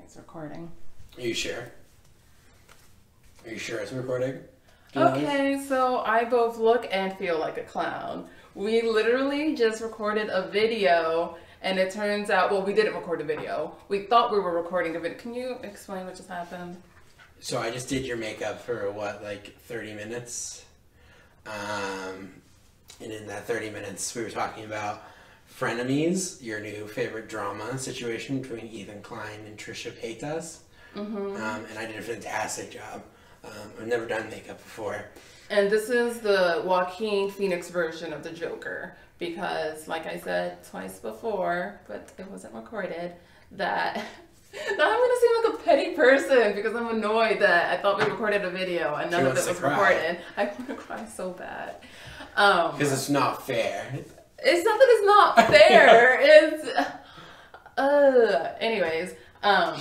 It's recording. Are you sure? Are you sure it's recording? Okay, so I both look and feel like a clown. We literally just recorded a video, and it turns out, well, we didn't record a video. We thought we were recording a video. Can you explain what just happened? So I just did your makeup for, what, like 30 minutes? And in that 30 minutes, we were talking about Frenemies, your new favorite drama situation between Ethan Klein and Trisha Paytas. Mm-hmm. And I did a fantastic job. I've never done makeup before. And this is the Joaquin Phoenix version of the Joker, because, like I said twice before, but it wasn't recorded, that now I'm going to seem like a petty person because I'm annoyed that I thought we recorded a video and none of it was recorded. I want to cry so bad. Because it's not fair. It's not that it's not fair. It's anyways.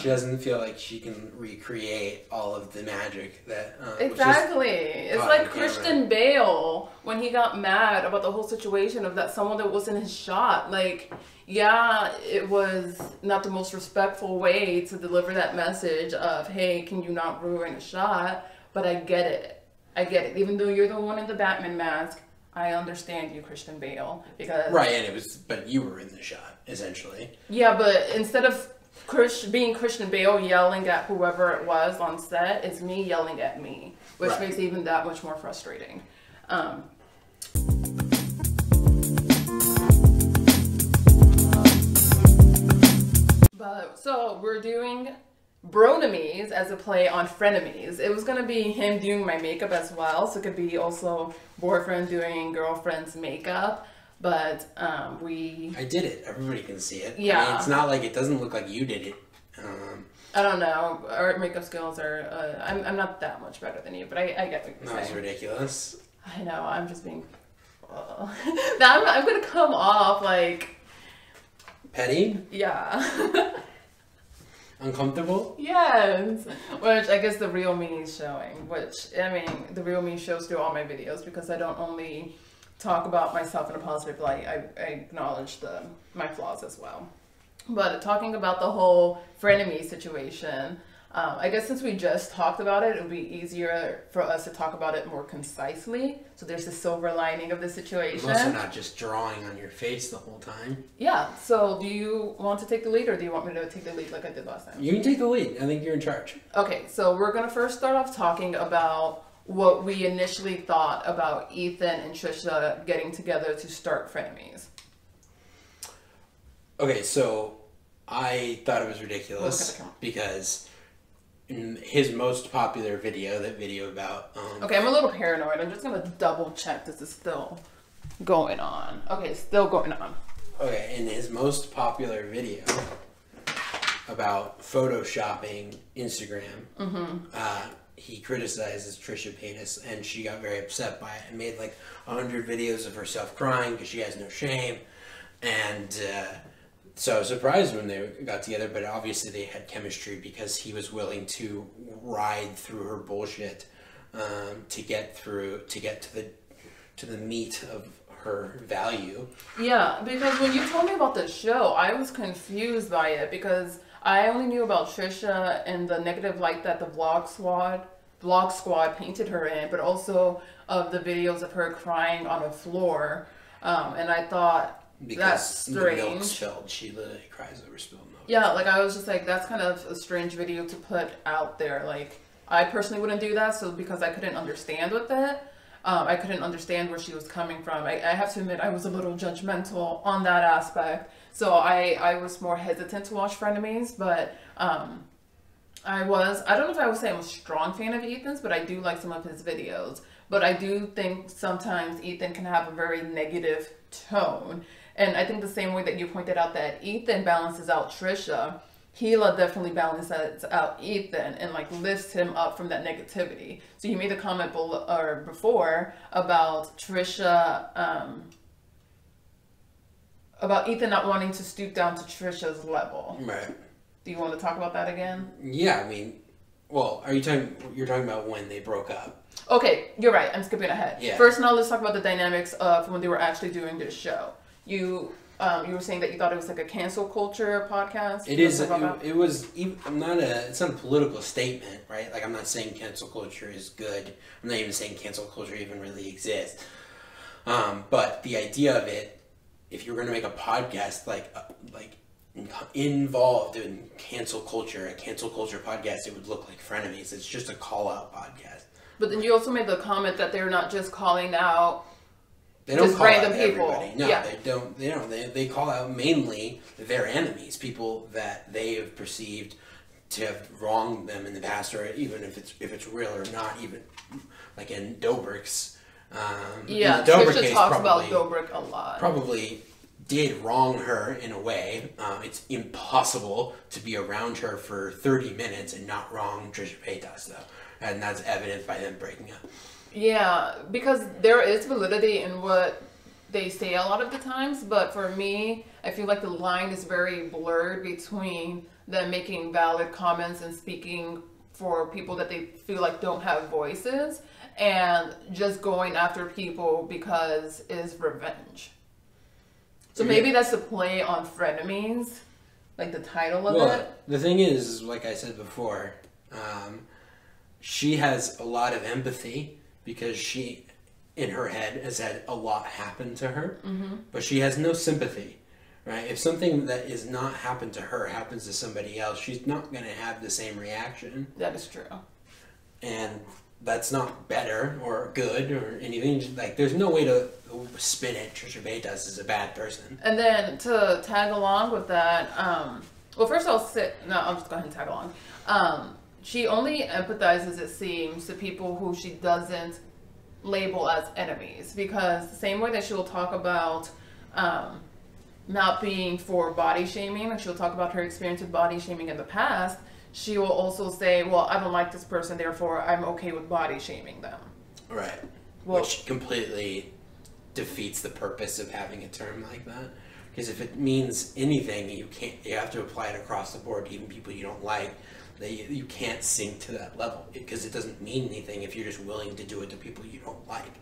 She doesn't feel like she can recreate all of the magic that exactly. It's like Christian Bale when he got mad about the whole situation of that someone that wasn't his shot. Like, yeah, it was not the most respectful way to deliver that message of, hey, can you not ruin a shot? But I get it. I get it. Even though you're the one in the Batman mask, I understand you, Christian Bale, because right, and it was, but you were in the shot essentially. Yeah, but instead of being Christian Bale yelling at whoever it was on set, it's me yelling at me, which right. makes it even that much more frustrating. But so we're doing Frenemies as a play on Frenemies. It was gonna be him doing my makeup as well, so it could be also boyfriend doing girlfriend's makeup. But I did it. Everybody can see it. Yeah. I mean, it's not like it doesn't look like you did it. I don't know. Our makeup skills are. I'm not that much better than you, but I get what you're saying. That was ridiculous. I know. I'm just being. Now I'm gonna come off like. Petty? Yeah. Uncomfortable? Yes. Which I guess the real me is showing. Which, I mean, the real me shows through all my videos because I don't only talk about myself in a positive light. I acknowledge my flaws as well. But talking about the whole frenemy situation, I guess since we just talked about it, it would be easier for us to talk about it more concisely. So there's the silver lining of the situation. I'm also not just drawing on your face the whole time. Yeah. So do you want to take the lead or do you want me to take the lead like I did last time? You can take the lead. I think you're in charge. Okay. So we're going to first start off talking about what we initially thought about Ethan and Trisha getting together to start Frenemies. Okay, so I thought it was ridiculous because in his most popular video, that video about... okay, I'm a little paranoid. I'm just going to double check this is still going on. Okay, still going on. Okay, in his most popular video about photoshopping Instagram, he criticizes Trisha Paytas, and she got very upset by it and made like 100 videos of herself crying because she has no shame. And so I was surprised when they got together, but obviously they had chemistry because he was willing to ride through her bullshit to get to the meat of her value. Yeah, because when you told me about the show, I was confused by it because I only knew about Trisha and the negative light that the vlog squad painted her in, but also of the videos of her crying on the floor. And I thought, that's strange. The milk spilled. She literally cries over spilled milk. Yeah, like I was just like, that's kind of a strange video to put out there. Like, I personally wouldn't do that, so because I couldn't understand with it. I couldn't understand where she was coming from. I have to admit, I was a little judgmental on that aspect. So I was more hesitant to watch Frenemies, but I don't know if I would say I'm a strong fan of Ethan's, but I do like some of his videos. But I do think sometimes Ethan can have a very negative tone. And I think the same way that you pointed out that Ethan balances out Trisha, Hila definitely balances out Ethan and like lifts him up from that negativity. So you made a comment before about Trisha, about Ethan not wanting to stoop down to Trisha's level. Right. Do you want to talk about that again? Yeah, I mean, well, you're talking about when they broke up. Okay, you're right. I'm skipping ahead. Yeah. First, now let's talk about the dynamics of when they were actually doing this show. You you were saying that you thought it was like a cancel culture podcast. It is. It was. I'm not a. It's not a political statement, right? Like I'm not saying cancel culture is good. I'm not even saying cancel culture even really exists. But the idea of it, if you're going to make a podcast like involved in cancel culture, a cancel culture podcast, it would look like Frenemies. It's just a call out podcast. But then you also made the comment that they're not just calling out. They don't just call random out people. Everybody. No, yeah. They don't. They don't. They call out mainly their enemies, people that they have perceived to have wronged them in the past, or even if it's real or not. Even like in Dobrik's. Trisha talks about Dobrik a lot. Probably did wrong her in a way. It's impossible to be around her for 30 minutes and not wrong Trisha Paytas, though, and that's evident by them breaking up. Yeah, because there is validity in what they say a lot of the times, but for me, I feel like the line is very blurred between them making valid comments and speaking for people that they feel like don't have voices, and just going after people because it's revenge. So maybe that's the play on Frenemies, like the title of it. The thing is, like I said before, she has a lot of empathy, because she, in her head, has had a lot happen to her, but she has no sympathy, right? If something that is not happened to her happens to somebody else, she's not going to have the same reaction. That is true. And that's not better or good or anything. Like, there's no way to spin it. Trisha Paytas is a bad person. And then to tag along with that, well, first I'll just go ahead and tag along. She only empathizes, it seems, to people who she doesn't label as enemies, because the same way that she'll talk about not being for body shaming, and she'll talk about her experience with body shaming in the past, she will also say, well, I don't like this person, therefore I'm okay with body shaming them. Right. Well, which completely defeats the purpose of having a term like that. Because if it means anything, you have to apply it across the board, even people you don't like. You can't sink to that level, because it doesn't mean anything if you're just willing to do it to people you don't like.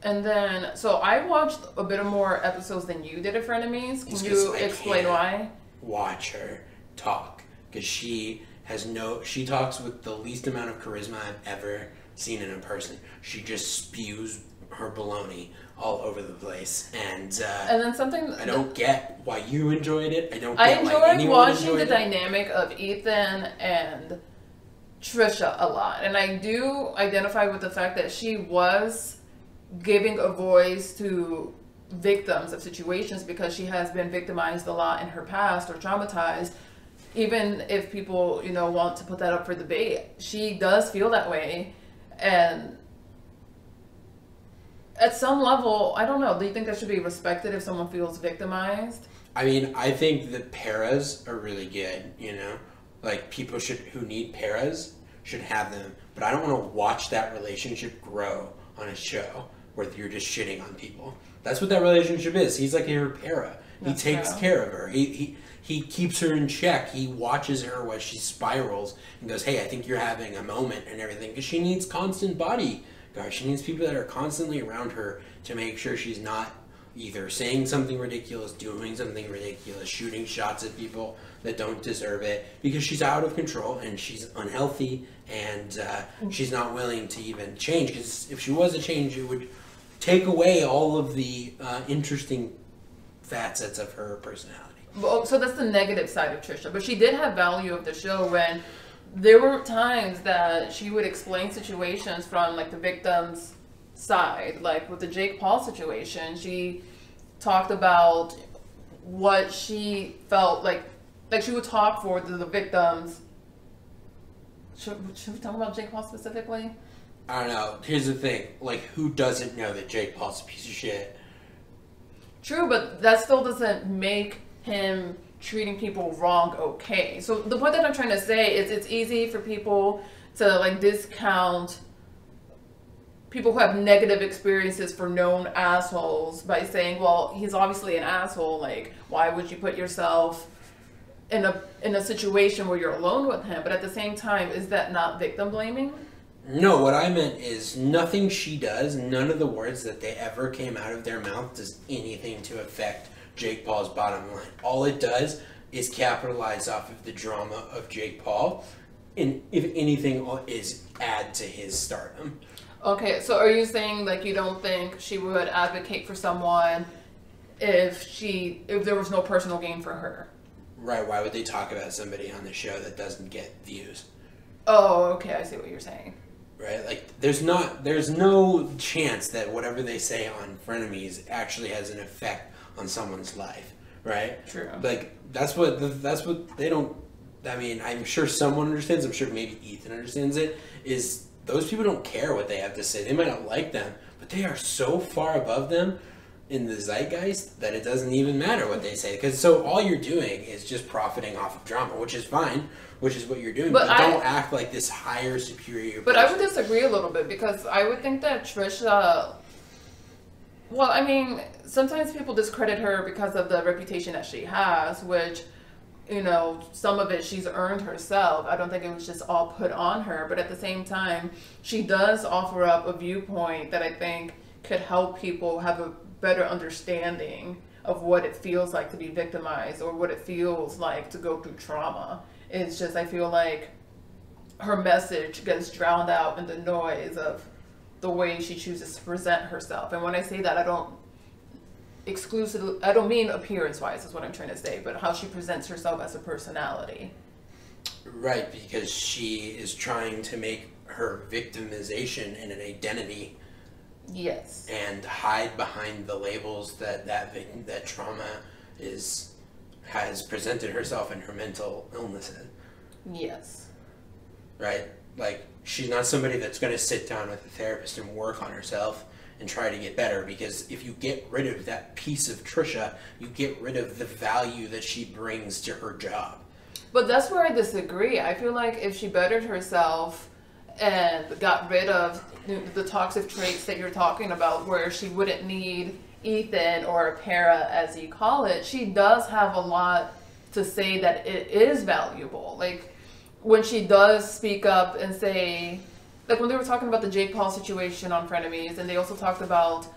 And then, so I watched a bit of more episodes than you did of Frenemies. Can you explain why? Watch her talk, because she talks with the least amount of charisma I've ever seen in a person. She just spews her baloney all over the place, and then something I don't get why you enjoyed it. I enjoyed watching the dynamic of Ethan and Trisha a lot, and I do identify with the fact that she was giving a voice to victims of situations, because she has been victimized a lot in her past, or traumatized. Even if people, want to put that up for debate, she does feel that way, and at some level, I don't know, do you think that should be respected if someone feels victimized? I mean, I think the paras are really good, Like, people who need paras should have them. But I don't want to watch that relationship grow on a show where you're just shitting on people. That's what that relationship is. He's like her para. He takes care of her. He keeps her in check. He watches her while she spirals and goes, hey, I think you're having a moment and everything. Because she needs constant bodyguards. She needs people that are constantly around her to make sure she's not either saying something ridiculous, doing something ridiculous, shooting shots at people that don't deserve it, because she's out of control and she's unhealthy, and she's not willing to even change. Because if she was a change, it would take away all of the interesting facets of her personality. Well, so that's the negative side of Trisha. But she did have value of the show when there were times that she would explain situations from like the victim's side. Like with the Jake Paul situation, she talked about what she felt like she would talk for the victims. Should we talk about Jake Paul specifically? I don't know. Here's the thing. Like, who doesn't know that Jake Paul's a piece of shit? True, but that still doesn't make him treating people wrong okay. So the point that I'm trying to say is it's easy for people to like discount people who have negative experiences for known assholes by saying, well, he's obviously an asshole, like why would you put yourself in a situation where you're alone with him? But at the same time, is that not victim blaming? No, what I meant is nothing she does, none of the words that they ever came out of their mouth does anything to affect Jake Paul's bottom line. All it does is capitalize off of the drama of Jake Paul, and if anything, is add to his stardom. Okay, so are you saying like you don't think she would advocate for someone if there was no personal gain for her? Right, why would they talk about somebody on the show that doesn't get views? Oh, okay, I see what you're saying. Right, like there's no chance that whatever they say on Frenemies actually has an effect on someone's life, right? True. Like that's what they don't. I mean, I'm sure someone understands. I'm sure maybe Ethan understands it. Is those people don't care what they have to say. They might not like them, but they are so far above them in the zeitgeist that it doesn't even matter what they say. Because so all you're doing is just profiting off of drama, which is fine, which is what you're doing. But don't act like this higher, superior But person. I would disagree a little bit, because I would think that Trisha... Well, I mean, sometimes people discredit her because of the reputation that she has, which, you know, some of it she's earned herself. I don't think it was just all put on her. But at the same time, she does offer up a viewpoint that I think could help people have a better understanding of what it feels like to be victimized, or what it feels like to go through trauma. It's just, I feel like her message gets drowned out in the noise of the way she chooses to present herself. And when I say that, I don't mean appearance-wise is what I'm trying to say, but how she presents herself as a personality. Right, because she is trying to make her victimization and an identity. Yes. And hide behind the labels that trauma has presented herself in her mental illnesses. Yes. Right? Like, she's not somebody that's going to sit down with a therapist and work on herself and try to get better, because if you get rid of that piece of Trisha, you get rid of the value that she brings to her job. But that's where I disagree. I feel like if she bettered herself and got rid of the toxic traits that you're talking about, where she wouldn't need Ethan or a para, as you call it, she does have a lot to say that it is valuable. Like, when she does speak up and say, like when they were talking about the Jake Paul situation on Frenemies, and they also talked about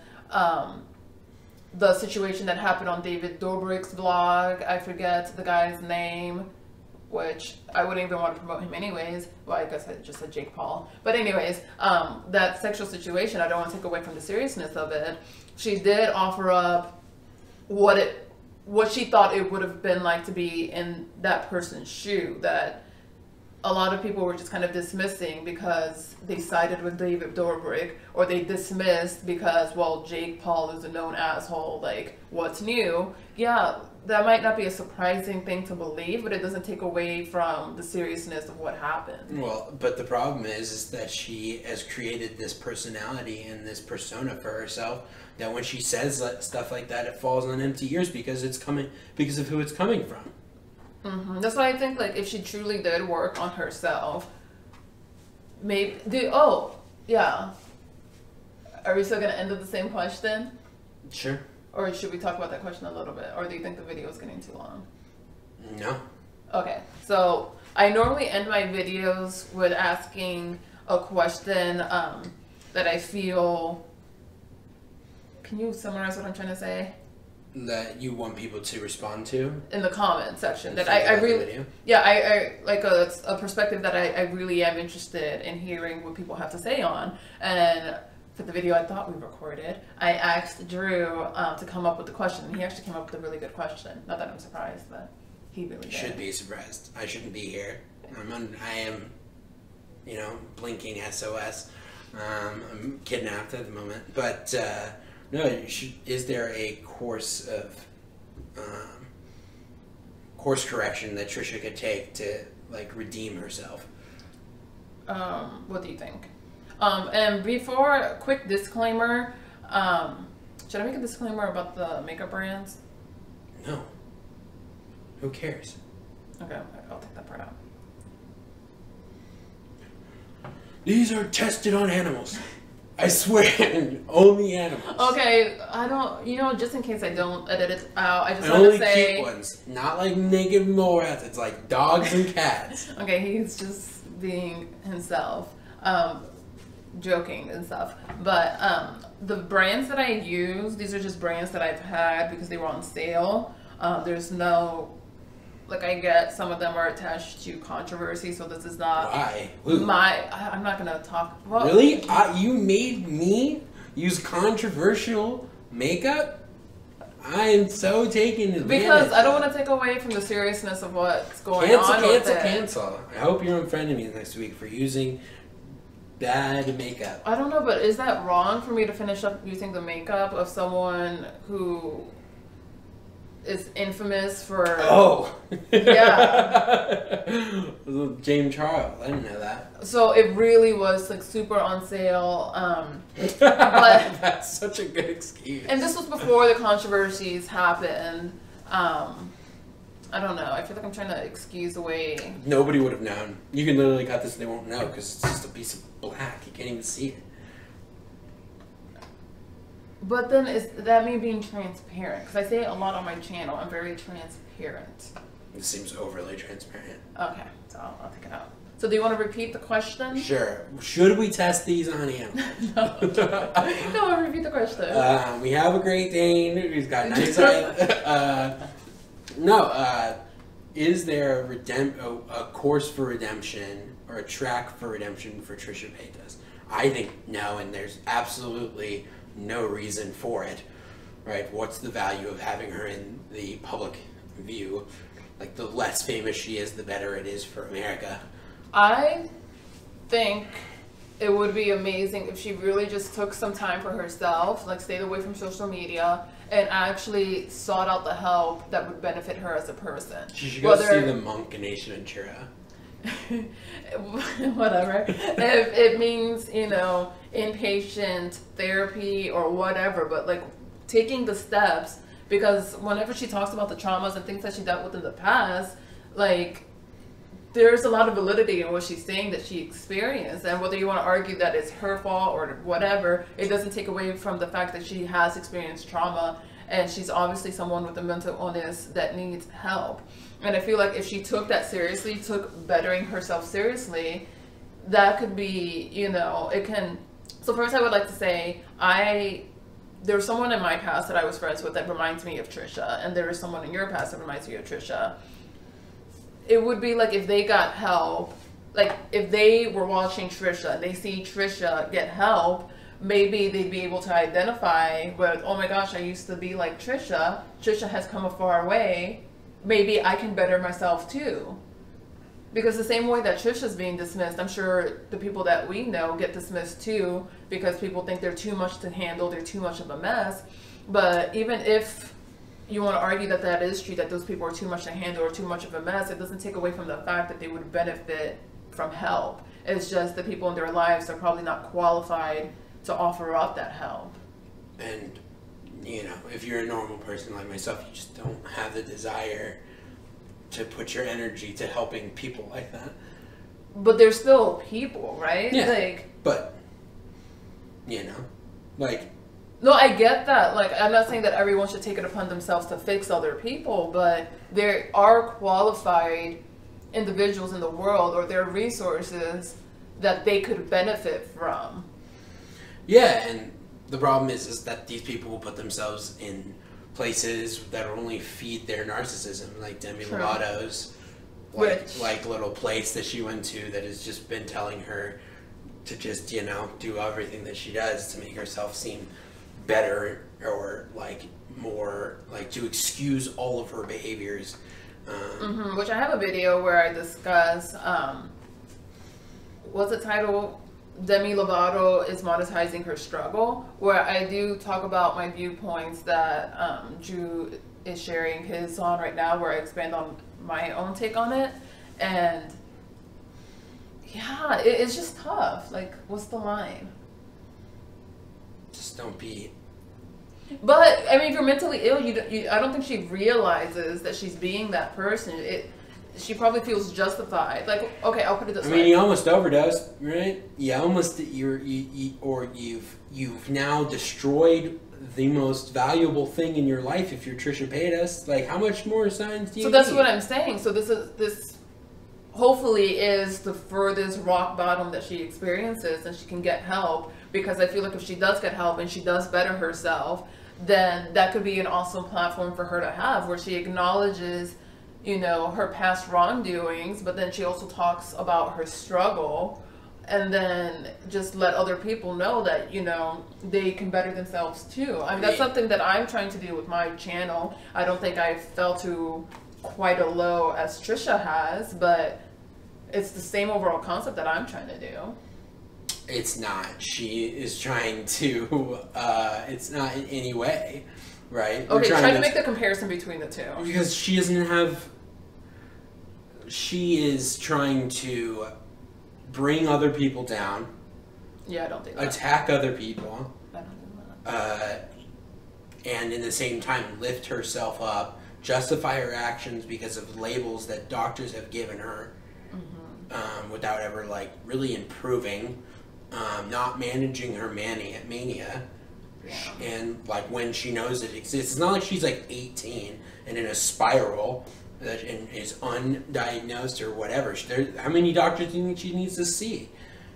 the situation that happened on David Dobrik's blog. I forget the guy's name, which I wouldn't even want to promote him anyways. Well, I guess I just said Jake Paul. But anyways, that sexual situation, I don't want to take away from the seriousness of it. She did offer up what she thought it would have been like to be in that person's shoe, that a lot of people were just kind of dismissing because they sided with David Dobrik, or they dismissed because, well, Jake Paul is a known asshole, like, what's new? Yeah, that might not be a surprising thing to believe, but it doesn't take away from the seriousness of what happened. Well, but the problem is that she has created this personality and this persona for herself, that when she says stuff like that, it falls on empty ears because of who it's coming from. Mm-hmm. That's why I think, like, if she truly did work on herself, maybe... yeah. Are we still going to end with the same question? Sure. Or should we talk about that question a little bit? Or do you think the video is getting too long? No. Okay. So, I normally end my videos with asking a question that I feel... Can you summarize what I'm trying to say? That you want people to respond to in the comment section, that I really, yeah, I like a perspective that I really am interested in hearing what people have to say on. And for the video I thought we recorded, I asked Drew to come up with the question, and he actually came up with a really good question. Not that I'm surprised, but he really did. Should be surprised. I shouldn't be here. I am, blinking SOS. I'm kidnapped at the moment, but. No, is there a course correction that Trisha could take to, like, redeem herself? What do you think? And before, a quick disclaimer, should I make a disclaimer about the makeup brands? No. Who cares? Okay, I'll take that part out. These are tested on animals. I swear, only animals. Okay, I don't, just in case I don't edit it out, I just want only to say... cute ones, not like naked mole rats. It's like dogs and cats. Okay, he's just being himself. joking and stuff. But the brands that I use, these are just brands that I've had because they were on sale. There's no, like, I get some of them are attached to controversy, so this is not Why? I'm not gonna talk. Well, really? You made me use controversial makeup? I am so taken advantage. Because I don't want to take away from the seriousness of what's going on with it. Cancel. I hope you're on Frenemies next week for using bad makeup. I don't know, but is that wrong for me to finish up using the makeup of someone who is infamous for... Oh! Yeah. James Charles. I didn't know that. So it really was like super on sale. But that's such a good excuse. And this was before the controversies happened. I don't know. I feel like I'm trying to excuse away. Nobody would have known. You can literally cut this and they won't know because it's just a piece of black. You can't even see it. But then is that me being transparent? Because I say it a lot on my channel. I'm very transparent. This seems overly transparent. Okay, so I'll take it out. So do you want to repeat the question? Sure. Should we test these on animals? No. No, repeat the question. We have a Great Dane who's got nice eyes. Is there a course for redemption or a track for redemption for Trisha Paytas? I think no, and there's absolutely no reason for it, right? What's the value of having her in the public view? Like, the less famous she is, the better it is for America. I think it would be amazing if she really just took some time for herself, like stayed away from social media, and actually sought out the help that would benefit her as a person. She should go see the monk in Ace Ventura. Whatever. If it means, inpatient therapy or whatever, but like taking the steps, because whenever she talks about the traumas and things that she dealt with in the past, like, there's a lot of validity in what she's saying that she experienced, and whether you want to argue that it's her fault or whatever, it doesn't take away from the fact that she has experienced trauma, and she's obviously someone with a mental illness that needs help. And I feel like if she took that seriously, took bettering herself seriously, that could be, it can... So first I would like to say, there's someone in my past that I was friends with that reminds me of Trisha, and there is someone in your past that reminds me of Trisha. It would be like if they got help, like if they were watching Trisha and they see Trisha get help, maybe they'd be able to identify with, oh my gosh, I used to be like Trisha. Trisha has come a far way. Maybe I can better myself too. Because the same way that Trisha's being dismissed, I'm sure the people that we know get dismissed too, because people think they're too much to handle, they're too much of a mess. But even if you want to argue that that is true, that those people are too much to handle or too much of a mess, it doesn't take away from the fact that they would benefit from help. It's just the people in their lives are probably not qualified to offer up that help. And, if you're a normal person like myself, you just don't have the desire to put your energy to helping people like that. But they're still people, right? Yeah, No, I get that. Like, I'm not saying that everyone should take it upon themselves to fix other people, but there are qualified individuals in the world, or there are resources that they could benefit from. Yeah, and the problem is that these people will put themselves in places that only feed their narcissism, like Demi Lovato's, like little place that she went to that has just been telling her to just, do everything that she does to make herself seem better, or like more, like to excuse all of her behaviors. Which I have a video where I discuss, what's the title? Demi Lovato is monetizing her struggle, where I do talk about my viewpoints that Drew is sharing his on right now, where I expand on my own take on it. And yeah, it's just tough. Like, what's the line? Just don't be. But I mean, if you're mentally ill, I don't think she realizes that she's being that person. She probably feels justified. Like, okay, I'll put it this way. I mean, you almost overdosed, right? You've now destroyed the most valuable thing in your life. If you're Trisha Paytas, like, how much more signs do you need? So that's what I'm saying. So this hopefully is the furthest rock bottom that she experiences, and she can get help. Because I feel like if she does get help and she does better herself, then that could be an awesome platform for her to have, where she acknowledges, you know, her past wrongdoings, but then she also talks about her struggle, and then just let other people know that, you know, they can better themselves too. I mean, that's something that I'm trying to do with my channel. I don't think I fell to quite a low as Trisha has, but it's the same overall concept that I'm trying to do. It's not. She is trying to, it's not in any way, right? Okay, try to make the comparison between the two. Because she doesn't have, she is trying to bring other people down. Yeah, I don't do that. Attack other people. I don't do that. And in the same time lift herself up, justify her actions because of labels that doctors have given her, without ever like really improving, not managing her mania, and like when she knows it exists. It's not like she's like 18 and in a spiral that is undiagnosed or whatever. How many doctors do you think she needs to see?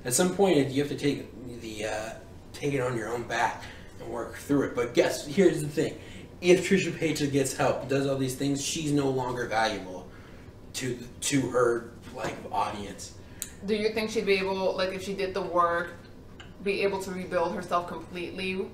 At some point, you have to take it on your own back and work through it. But here's the thing: if Trisha Paytas gets help, does all these things, she's no longer valuable to her like audience. Do you think she'd be able, like, if she did the work, be able to rebuild herself completely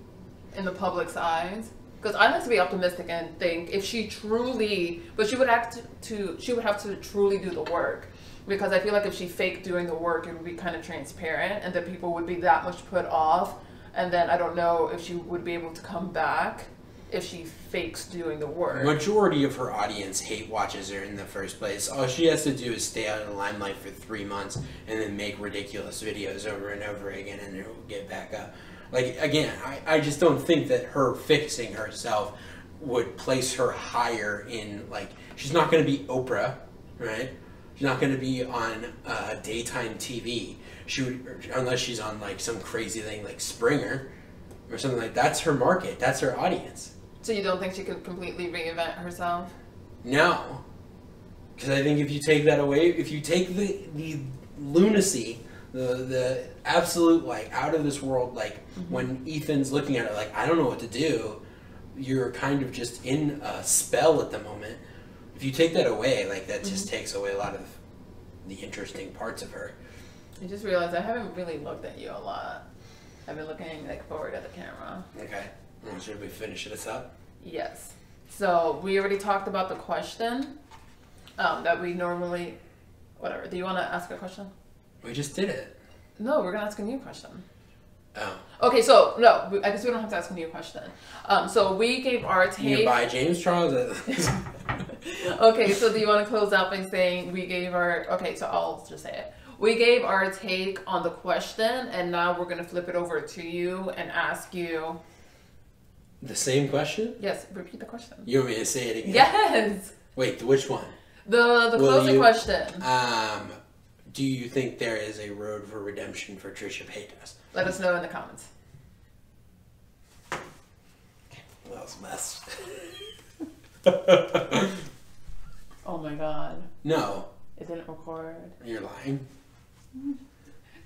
in the public's eyes? Because I like to be optimistic and think if she truly, but she would have to truly do the work. Because I feel like if she faked doing the work, it would be kind of transparent, and then people would be that much put off. And then I don't know if she would be able to come back if she fakes doing the work. Majority of her audience hate watches her in the first place. All she has to do is stay out of the limelight for 3 months and then make ridiculous videos over and over again, and it will get back up. Like, again, I just don't think that her fixing herself would place her higher in, like, she's not going to be Oprah, right? She's not going to be on daytime TV. Unless she's on, like, some crazy thing like Springer or something like that. That's her market. That's her audience. So you don't think she could completely reinvent herself? No. Because I think if you take that away, if you take the lunacy, the absolute, like, out of this world, like, when Ethan's looking at it, like, I don't know what to do, you're kind of just in a spell at the moment. If you take that away, like, that just takes away a lot of the interesting parts of her. I just realized I haven't really looked at you a lot. I've been looking, like, forward at the camera. Okay. Well, should we finish this up? Yes. So we already talked about the question that we normally, whatever. Do you want to ask a question? We just did it. No, we're gonna ask a new question. Oh. Okay, so no, I guess we don't have to ask a new question. So we gave our take. You buy James Charles. Okay, so do you want to close out by saying we gave our? Okay, so I'll just say it. We gave our take on the question, and now we're gonna flip it over to you and ask you. The same question? Yes, repeat the question. You want me to say it again? Yes. Wait, which one? The closing question. Do you think there is a road for redemption for Trisha Paytas? Let us know in the comments. That was a mess. Oh my god. No. It didn't record. You're lying.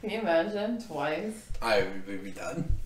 Can you imagine? Twice. I would be done.